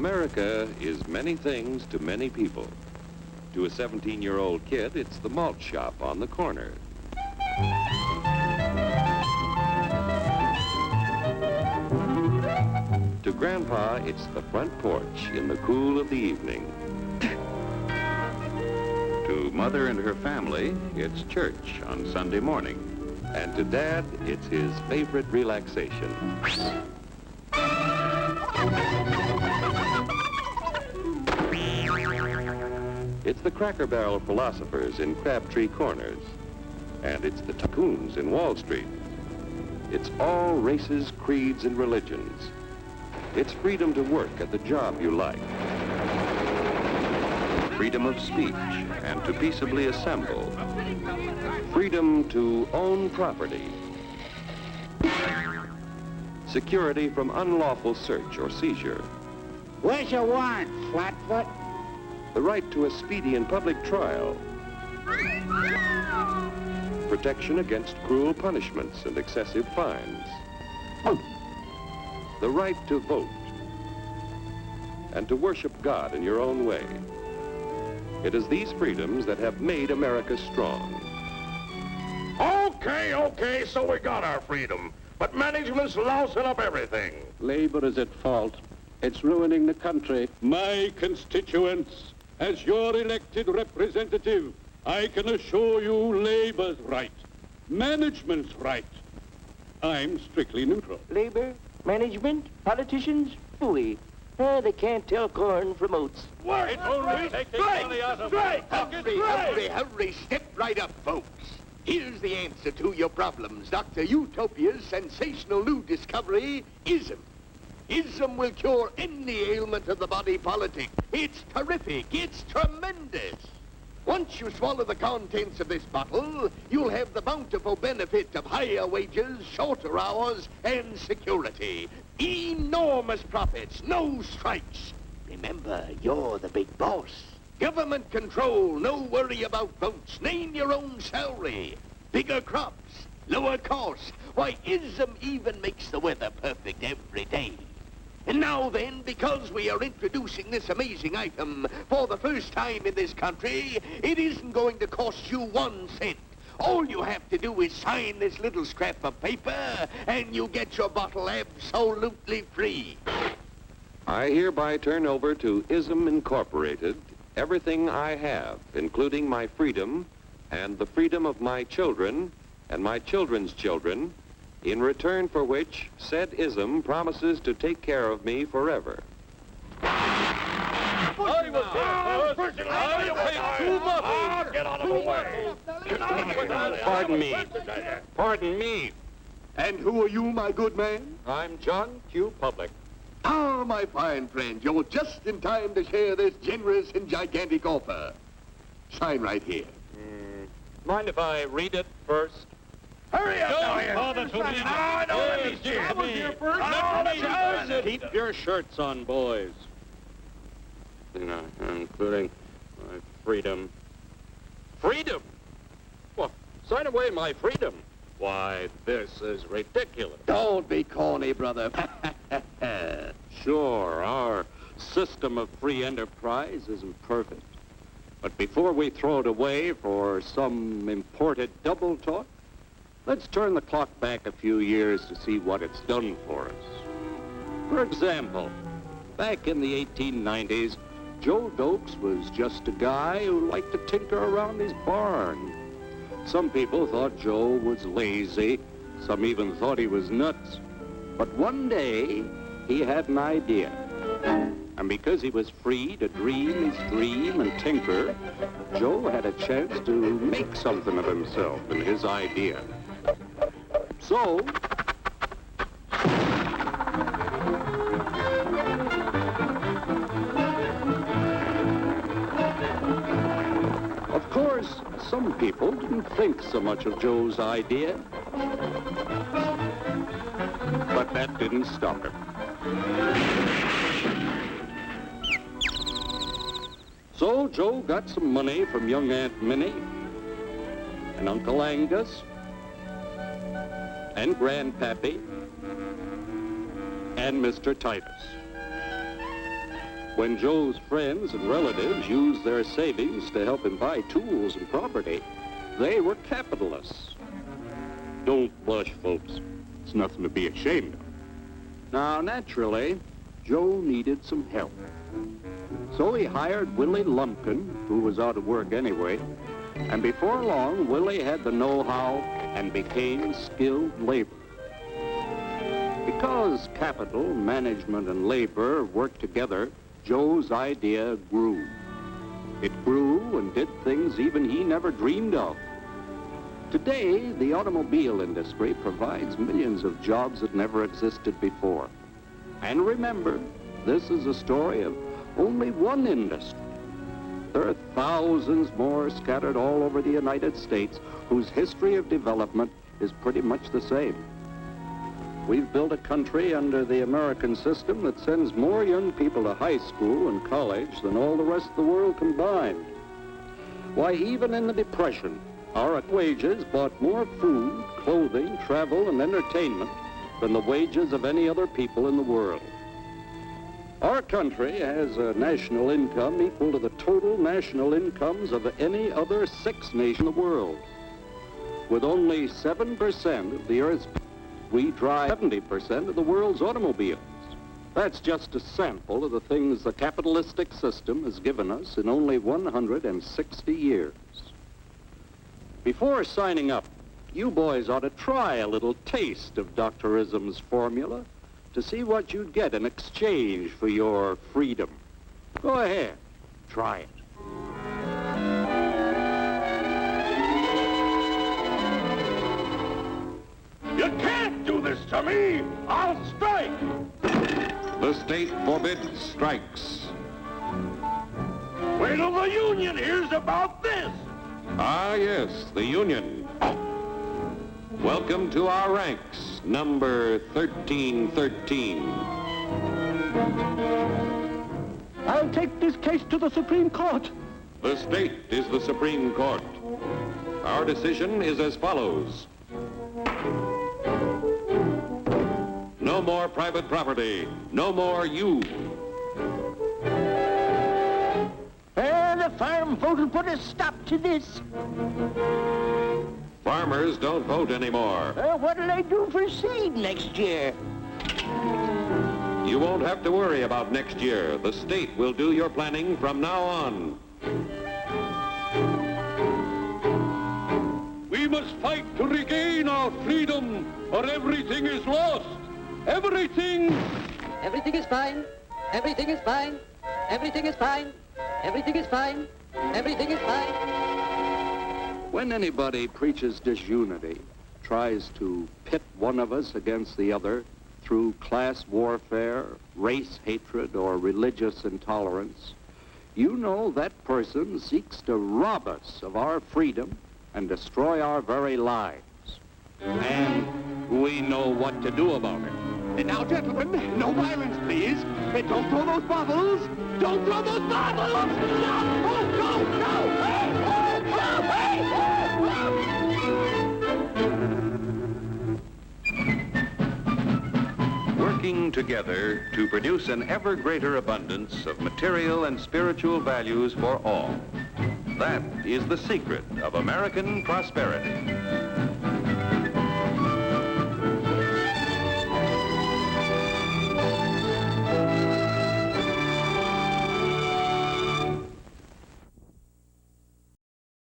America is many things to many people. To a 17-year-old kid, it's the malt shop on the corner. To Grandpa, it's the front porch in the cool of the evening. To Mother and her family, it's church on Sunday morning. And to Dad, it's his favorite relaxation. It's the Cracker Barrel philosophers in Crabtree Corners. And it's the tycoons in Wall Street. It's all races, creeds, and religions. It's freedom to work at the job you like. Freedom of speech and to peaceably assemble. Freedom to own property. Security from unlawful search or seizure. Where's your warrant, Flatfoot? The right to a speedy and public trial. Protection against cruel punishments and excessive fines. The right to vote. And to worship God in your own way. It is these freedoms that have made America strong. Okay, so we got our freedom. But management's lousing up everything. Labor is at fault. It's ruining the country. My constituents, as your elected representative, I can assure you Labor's right. Management's right. I'm strictly neutral. Labor, management, politicians, phooey. They can't tell corn from oats. Wait, take the money out of it. Hurry, step right up, folks. Here's the answer to your problems. Dr. Utopia's sensational new discovery, ism. Ism will cure any ailment of the body politic. It's terrific. It's tremendous. Once you swallow the contents of this bottle, you'll have the bountiful benefit of higher wages, shorter hours, and security. Enormous profits, no strikes. Remember, you're the big boss. Government control, no worry about votes. Name your own salary. Bigger crops, lower costs. Why, ism even makes the weather perfect every day. And now then, because we are introducing this amazing item for the first time in this country, it isn't going to cost you 1 cent. All you have to do is sign this little scrap of paper, and you get your bottle absolutely free. I hereby turn over to ISM Incorporated everything I have, including my freedom and the freedom of my children and my children's children, in return for which said ISM promises to take care of me forever. Get out of the way. Pardon me. And who are you, my good man? I'm John Q. Public. Ah, my fine friend, you're just in time to share this generous and gigantic offer. Sign right here. Mind if I read it first? Hurry up, Keep your shirts on, boys. Including my freedom. Freedom? Well, sign away my freedom. Why, this is ridiculous. Don't be corny, brother. Sure, our system of free enterprise isn't perfect. But before we throw it away for some imported double talk, let's turn the clock back a few years to see what it's done for us. For example, back in the 1890s, Joe Dokes was just a guy who liked to tinker around his barn. Some people thought Joe was lazy. Some even thought he was nuts. But one day, he had an idea. And because he was free to dream his dream and tinker, Joe had a chance to make something of himself and his idea. So, of course, some people didn't think so much of Joe's idea. But that didn't stop him. So Joe got some money from young Aunt Minnie and Uncle Angus and Grandpappy and Mr. Titus. When Joe's friends and relatives used their savings to help him buy tools and property, they were capitalists. Don't blush, folks. It's nothing to be ashamed of. Now, naturally, Joe needed some help. So he hired Willie Lumpkin, who was out of work anyway, and before long, Willie had the know-how and became skilled labor. Because capital, management, and labor worked together, Joe's idea grew. It grew and did things even he never dreamed of. Today, the automobile industry provides millions of jobs that never existed before. And remember, this is a story of only one industry. There are thousands more scattered all over the United States whose history of development is pretty much the same. We've built a country under the American system that sends more young people to high school and college than all the rest of the world combined. Why, even in the Depression, our wages bought more food, clothing, travel, and entertainment than the wages of any other people in the world. Our country has a national income equal to the total national incomes of any other 6 nations in the world. With only 7% of the Earth's people, we drive 70% of the world's automobiles. That's just a sample of the things the capitalistic system has given us in only 160 years. Before signing up, you boys ought to try a little taste of Dr. Ism's formula to see what you'd get in exchange for your freedom. Go ahead, try it. You can't do this to me! I'll strike! The state forbids strikes. Wait till the union hears about this! Ah, yes, the union. Welcome to our ranks, number 1313. I'll take this case to the Supreme Court. The state is the Supreme Court. Our decision is as follows. No more private property. No more you. The farm vote will put a stop to this. Farmers don't vote anymore. What'll I do for seed next year? You won't have to worry about next year. The state will do your planning from now on. We must fight to regain our freedom, or everything is lost. Everything! Everything is fine. Everything is fine. Everything is fine. Everything is fine. Everything is fine. When anybody preaches disunity, tries to pit one of us against the other through class warfare, race hatred, or religious intolerance, you know that person seeks to rob us of our freedom and destroy our very lives. And we know what to do about it. And now, gentlemen, no violence, please. And don't throw those bottles. Don't throw those bottles! No! Oh, no! No! Hey! Oh, hey! Working together to produce an ever greater abundance of material and spiritual values for all. That is the secret of American prosperity.